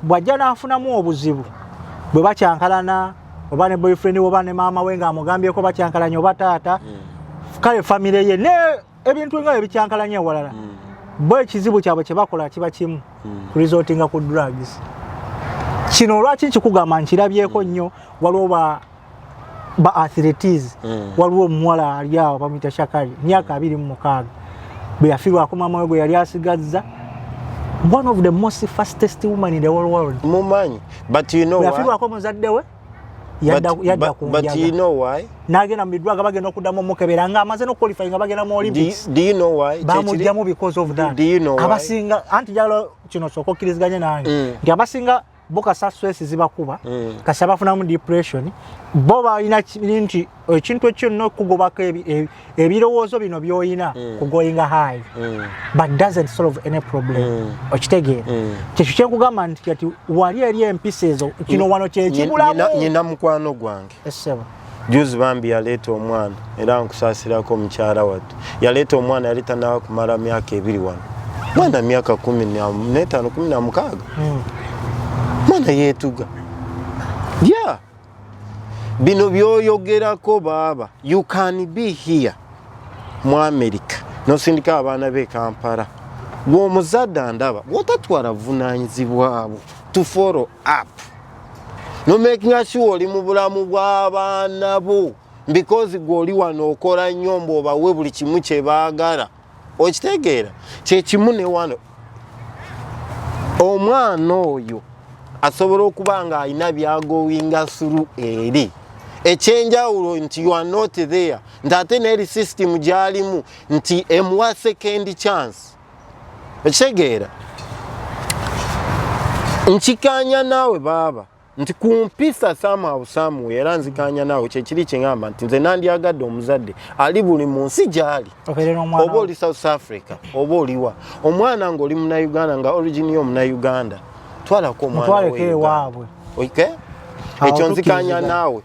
bwajja n'afunamu obuzibu bwe bakyankalana oba ne boyfriend oba ne maama we ng'amugambyeko bakyankalanya oba taata kale family ye ne ebintu nga ebikyankalanya walala bo ekizibu kyabwe kye bakola kiba kimu kuresortinga ku drugs. Kino lwaki kikugamba nkirabyeko nnyo waliwo ba athletes waliwo omuwala ali awo bamuyita Shakari myaka 26 bwe yafiirwako maama we gwe yali asigazza one of the most fastest women in the whole world. Mumanyi, but you know why? Yafiirwako muzadde we yadda kunjaga. But you know why? N'agenda mu bidwaga bagenda okuddamu omukebera nga amaze n'okuqualify nga bagenda mu Olympics. Do you know why? Bamujjamu because of that. Do you know why? Abasinga anti jalo kino soko kiriziganye nange. Nti abasinga boka stress zibakuba kasaba funamu depression bo balina nti ekintu ekyo no kugobako ebirowoozo bino byoyina kugoyinga high but doesn't solve any problem okitegeera kyekyo kyekugamba nti kati wali eri empisa ezo kino wano kyekibulamu nyina mukwano gwange eseba juzi bambi yaleeta omwana era nkusaasirako mukyala wattu yaleeta omwana yali tanawa kumala myaka 2 wano mwana myaka 15-16 mwana yetuga yeah bino byoyogerako baba you can be here mu America nosindika abaana be Kampala gw'omuzadde ndaba wotatwala vunaanyizibwa abo to follow up no making sure oli mu bulamu bw'abaana bo because gw'oli wano okola nnyombo obawe buli kimu kye baagala okitegeera kyekimu ne wano omwana oyo asobola okuba nga alina byagowinga through eri ekyenjawulo nti you are not there nti ate n'eri system gyalimu nti emuwa second chance ekitegeera nkikanya naawe baaba nti kumpisa samu era nzikanya naawe kyekiri kyengamba nti nze nandyagadde omuzadde ali buli mu nsi gyali oba oli South Africa oba oliwa omwana ng'oli Munauganda nga origin y'Omunauganda twalako omwana waabwe okay ekyo nzikanya naawe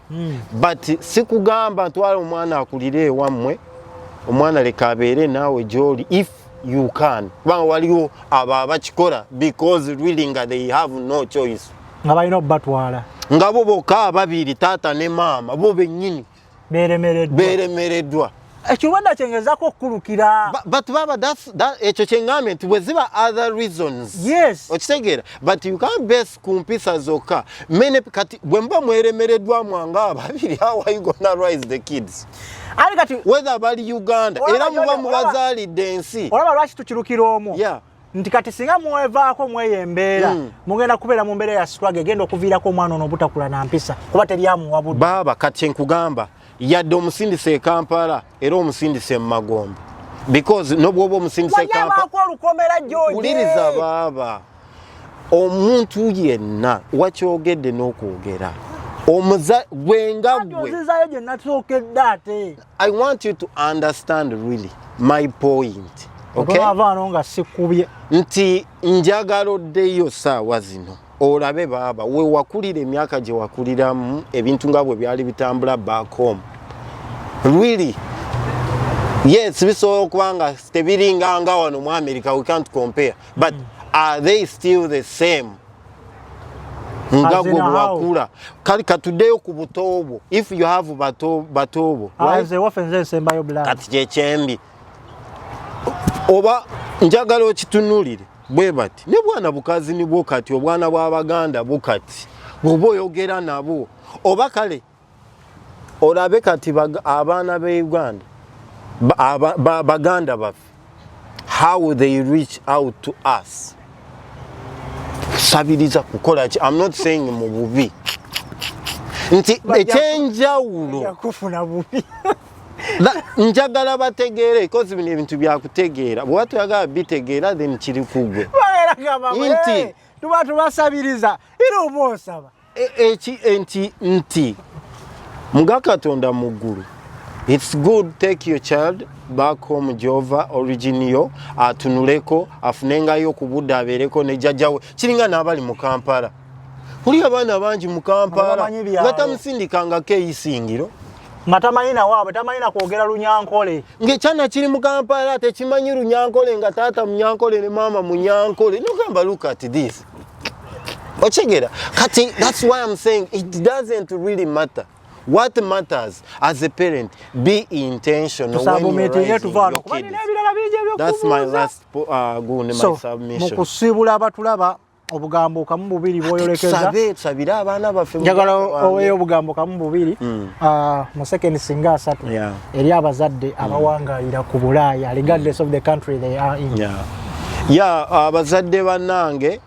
but sikugamba ntwala omwana akulire ewammwe omwana leka abeere naawe gy'oli if you can kubanga waliwo abo abakikola because really nga they have no choice nga balina obatwala nga bo bokka ababiri taata ne maama bo bennyini beeremereddwa ekirwadde kyengezako okukulukira but baba ekyo kyeŋŋambye nti bwe ziba other reasons yes okitegeera but you can't base ku mpisa zokka mene kati bwe muba mweremereddwa mwanga ababiri how are you gonna raise the kids ali kati whether bali Uganda era muba mubazaalidde ensi olaba lwaki tukirukira omwo yeah nti kati singa mwevaako mweyembeera mugenda kubeera mu mbeera ya struggle egenda okuviirako omwana ono obutakula na mpisa kuba teryamuwa budde baaba kati nkugamba yadde omusindisa e Kampala era omusindisa mu Magombe because nobwoba omusindisa e Kampala olukomera gy'oje uliriza baaba omuntu yenna wakyogedde n'okwogera gwenga gwe gye natookedde ate I want you to understand really my point okay avaano nga sikubye nti njagala oddeyo saawa zino olabe baaba we wakulira emyaka gye wakuliramu ebintu nga bwe byali bitambula back home really yes bisobola okuba nga tebiringa nga wano mu America we can't compare but are they still the same nga gwe wakula kali katuddeyo ku butoobo if you have batoobo kati kyekyembi oba njagala okitunulire bwe bati ne bwana bukazi ni bwo kati obwana bw'Abaganda bukati bw'oba oyogera nabo oba kale olabe kati abaana be Uganda Baganda baffe how they reach out to us sabiriza kukola ki I'm not saying mu bubi nti ekyenjawulo yakufuna bubi njagala bategeere because bino ebintu byakutegeera bwe watoyagala bitegeera then kiri kugwe nti tuba tubasabiriza era oba osaba nti muga Katonda mu ggulu it's good take your child back home Jova origin yo atunuleko afunengayo ku budde abeereko ne jjajjawe kiringa n'abali mu Kampala kuli abaana bangi mu Kampala nga tamusindikangako eyisingiro nga tamanyina waabwe tamanyina kwogera Lunyankole ng'ekyana kiri mu Kampala tekimanyi Lunyankole nga taata Munyankole ne maama Munyankole nogamba look at this Ochegera kati, that's why I'm saying it doesn't really matter. What matters as a parent, be intentional when you're raising your kids. That's my last my submission. Mukusibula abatulaba obugambo kamu bubiri bwoyolekeza. Sabira abana baffe. Njagala oweyo obugambo kamu bubiri mu second singa asatu. Eri abazadde abawangalira ku Bulaaya regardless of the country they are in. Abazadde bannange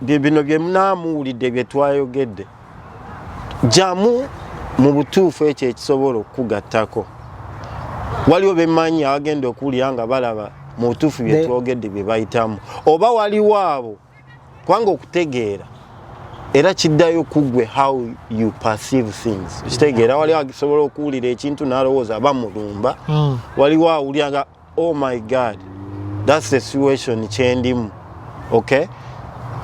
bino bye munamuwulidde bye twayogedde. Jamu mu butuufu ekyo ekisobola okugattako. Waliwo bemanyi abagenda okuwulira nga balaba mu butuufu bye twogedde bye bayitamu. Oba waliwo abo kubanga okutegeera era kiddayo kugwe how you perceive things. Kitegeera waliwo agisobola okuwulira ekintu n'alowooza aba mulumba. Waliwo awulira nga oh my God, that's the situation kyendimu. Okay?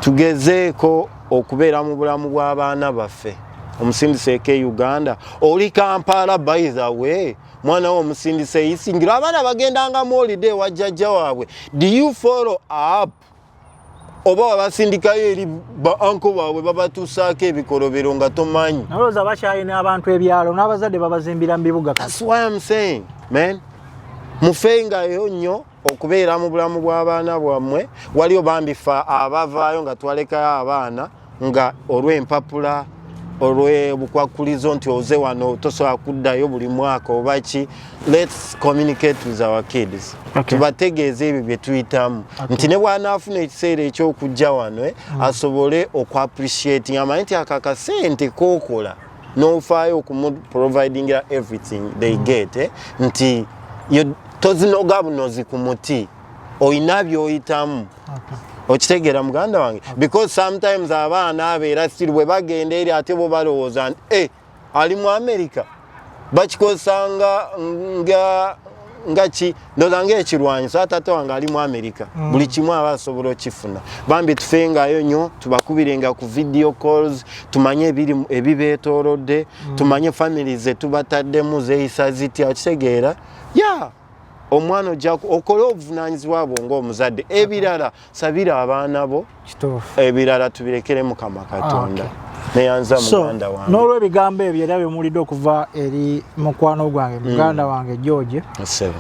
Tugezeeko okubeera mu bulamu bw'abaana baffe. Omusindise ke Uganda oli Kampala by the way mwana wo omusindise yisingira abaana bagendanga mu holiday wajjajja waabwe. Do you follow up oba wabasindikayo eri ba uncle baabwe babatuusaako ebikolobero nga tomanyi? Nalowooza bakyalina abantu ebyalo n'abazadde babazimbira mu bibuga. That's why I'm saying man, mufengayo nnyo okubeera mu bulamu bw'abaana bwammwe. Waliyo bambifa abavaayo nga twalekayo abaana nga olw'empapula olw'obukwakulizo nti oze wano tosobola kuddayo buli mwaka oba ki. Let's communicate with our kids. Tubategeeze ebyo bye tuyitamu nti ne bw'anaafuna ekiseera eky'okujja wano asobole okwapreciating amanyi nti akakasente kookola n'ofaayo okumuprovidingira everything they get nti tozinoga bunozi ku muti oyina by'oyitamu. Okitegeera muganda wange because sometimes abaana abeera still bwe bagenda eri ate bo balowooza nti ali mu America bakikozesanga nga ki ndozanga ekirwanyi so tate wange ali mu America buli kimu aba asobola okifuna. Bambi tufengayo nnyo tubakubirenga ku video calls tumanye ebibeetoolodde tumanye families ze tubataddemu zeeyisa zitya. Okitegeera omwana ojja okola obuvunaanyizibwa bwo ng'omuzadde. Ebirala sabira abaana bo, ebirala tubirekere Mukama Katonda. Neyanza muganda wange. N'olw'ebigambo ebyo era bimulidde okuva eri mukwano gwange muganda wange George.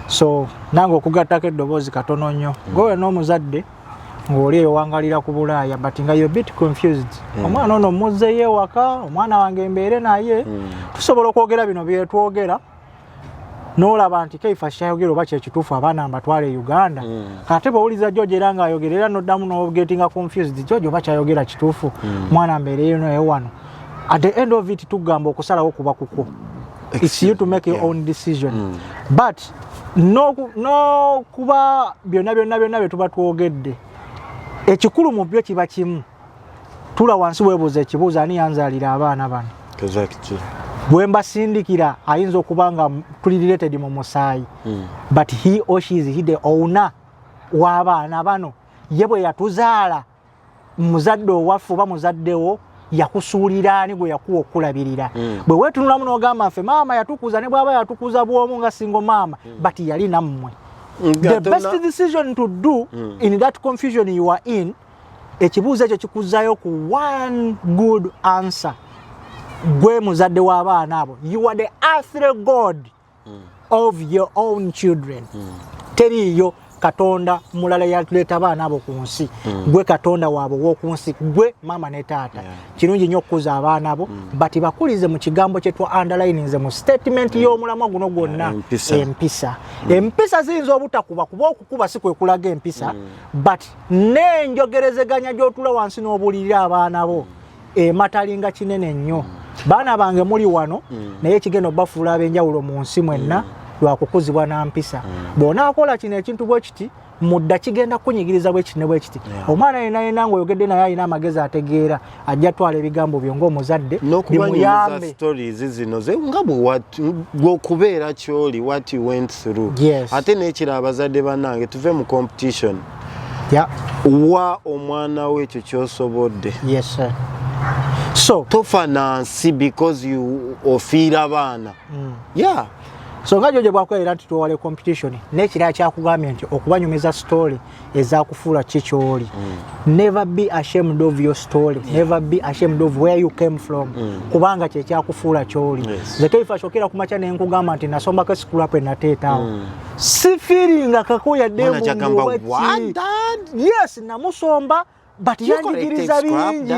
So nange okugattako eddoboozi katono nnyo. Gowe n'omuzadde ng'oli eyo wangalira ku Bulaaya but nga you're a bit confused. Omwana ono muzzeyo ewaka, omwana wange mbeere naye. Tusobola okwogera bino bye twogera. N'olaba nti Kaifa kyayogera oba kyekituufu abaana mbatwale Uganda. Kate bw'owuliza George era ng'ayogerera n'oddamu n'ogetinga confused. George oba kyayogera kituufu mwana mbeereyo naye wano. At the end of it tugamba okusalawo kuba kukwo. It's you to make your own decision. But no kuba byonna bye tuba twogedde. Ekikulu mu byo kiba kimu. Tula wansi weebuuza ekibuuzo ani yanzaalira abaana bano. Bwe mbasindikira ayinza okuba nga tuli related mu musaayi but he or she is the owner w'abaana bano. Ye bwe yatuzaala muzadde owaffe oba muzaddewo yakusuulira ani gwe yakuwa okulabirira. Bwe weetunulamu n'ogamba nfe maama yatukuza ne bw'aba yatukuza bw'omu nga single maama but yali nammwe. The best decision to do in that confusion you are in, ekibuuzo ekyo kikuzzaayo ku one good answer. Gwe muzadde w'abaana abo, you are the earthly God of your own children. Teriyo Katonda mulala yatuleeta abaana abo ku nsi. Gwe Katonda waabwe w'oku nsi, gwe maama ne taata. Kirungi nnyo okukuza abaana abo but bakulize mu kigambo kye twa underlininze mu statement y'omulamwa guno gwonna empisa. Empisa ziyinza obutakuba kuba okukuba si kwe kulaga empisa but n'enjogerezeganya gy'otula wansi n'obuulirira abaana bo matalinga kinene nnyo. Baana bange muli wano naye kigenda bafuula ab'enjawulo mu nsi mwenna lwakukuzibwa na mpisa. Bw'onaakola kino ekintu bwe kiti mudda kigenda kunyigiriza bwe kiti ne bwe kiti. Omwana yenna ng'oyogedde naye alina amagezi ategeera ajja twala ebigambo byo ng'omuzadde bimuyambe. Stories zino ze nga bw'okubeera ky'oli what you went through. Ate n'ekira abazadde bannange tuve mu competition. Wa omwana we ekyo ky'osobodde. Yes sir. So tofa nansi because you ofira abaana. So nga joje bwakwera nti tuwale competition nekira kyakugambye nti okubanyumiza story ezakufuula kikyoli. Never be ashamed of your story. Never be ashamed of where you came from. Kubanga kye kyakufuula kyoli. Zekeifa shokera kumacha ne nkugamba nti nasomba ke school up na tetawo. Si feeling akakoya demu. What dad? Yes, namusomba but yandigiriza bingi.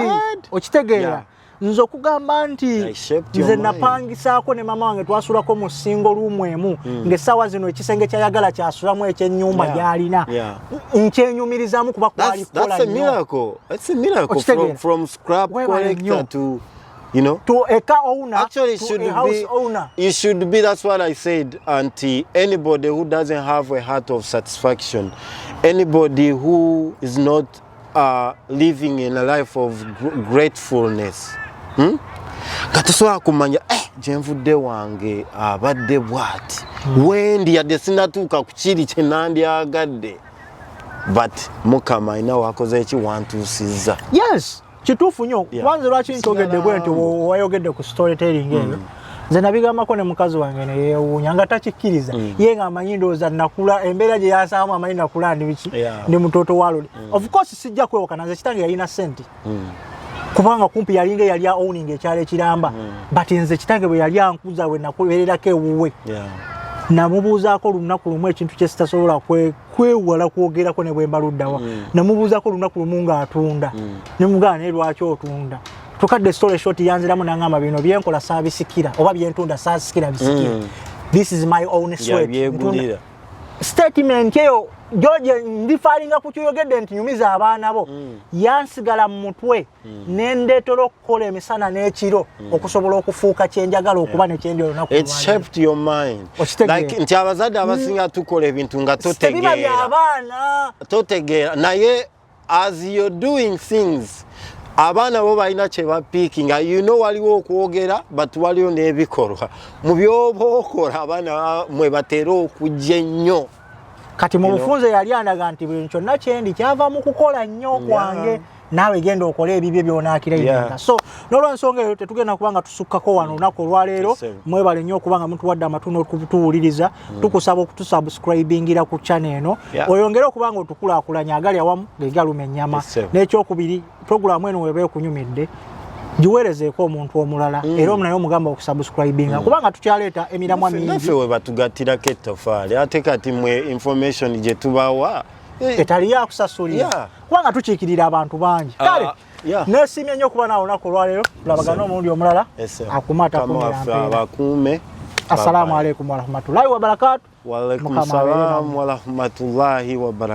Okitegeera. Nzo kugamba nti nze napangisaako ne mama wange twasulako mu single room emu ng'essaawa zino ekisenge kyayagala kyasulamu ekyennyumba gy'alina nkyenyumirizamu kuba kwali kukola nnyo. That's a miracle from scrap collector to, you know, to a car owner. Actually, to a house owner. It should be, that's what I said, Auntie. Anybody who doesn't have a heart of satisfaction, anybody who is not living in a life of gratefulness, katasobola kumanya jenvudde wange abadde bwati wendi yadde sinatuuka ku kiri kye nandyagadde, but Mukama alina wakoze eki wantuusizza. Yes, kituufu nnyo. Kwanza lwaki nkyogedde bwe nti wayogedde ku storytelling eyo nze nabigambako ne mukazi wange ne yeewuunya nga takikkiriza ye nga amanyi ndowooza nakula embeera gye yasaamu amanyi nakula ndi biki ndi mutoto walole. Of course sijja kwewokana nze kitange yalina sente kubanga kumpi yalinga yali owning ekyalo ekiramba, but nze kitange bwe yali ankuza we nakubeererako ewuwe namubuuzaako lunaku lumu ekintu kye sitasobola kwewala kwogerako ne bwe mba luddawa. Namubuuzaako lunaku lumu ng'atunda ne mugamba naye lwaki otunda. Tukadde story short yanziramu nangamba bino byenkola saabisikira oba byentunda saasikira bisikira. This is my own sweat. Statement eyo George ndifalinga ku kyogedde nti nyumiza abaana bo yansigala mu mutwe nendeetera okukola emisana n'ekiro okusobola okufuuka kyenjagala okuba ne kyendi olunaku. It shaped your mind. Like nti abazadde abasinga tukola ebintu nga totegeera naye as you're doing things abaana bo balina kye bapiikinga, you know, waliwo okwogera but waliwo n'ebikolwa mu byoba okola abaana mwe batera okujja ennyo. Kati mu bufunze yali andaga nti buli kyonna kyendi kyava mu kukola nnyo kwange naawe genda okola ebibyo byonaakira. So n'olwensonga eyo tetugenda kubanga tusukkako wano olunaku olwaleero. Mwebale nnyo okubanga mutuwadde amatu n'okutuwuliriza. Tukusaba okutusubscribingira ku channel eno oyongere okubanga otukulaakulanya agali awamu gegaluma ennyama. N'ekyokubiri programu eno weba ekunyumidde giweerezeeko omuntu omulala era omunaye omugamba okusubscribinga kubanga tukyaleeta emiramwa mingi. Naffe we batugattirako ettofaali ate kati mwe information gye tubawa etali yakusasulira kubanga tukiikirira abantu bangi. Kale neesiimye nnyo okuba naawe olunaku olwaleero. Tulabagana omulundi omulala akume. Assalamu alaikum warahmatullahi wabarakatuh. Wa alaikum salaam warahmatullahi wabarakatuh.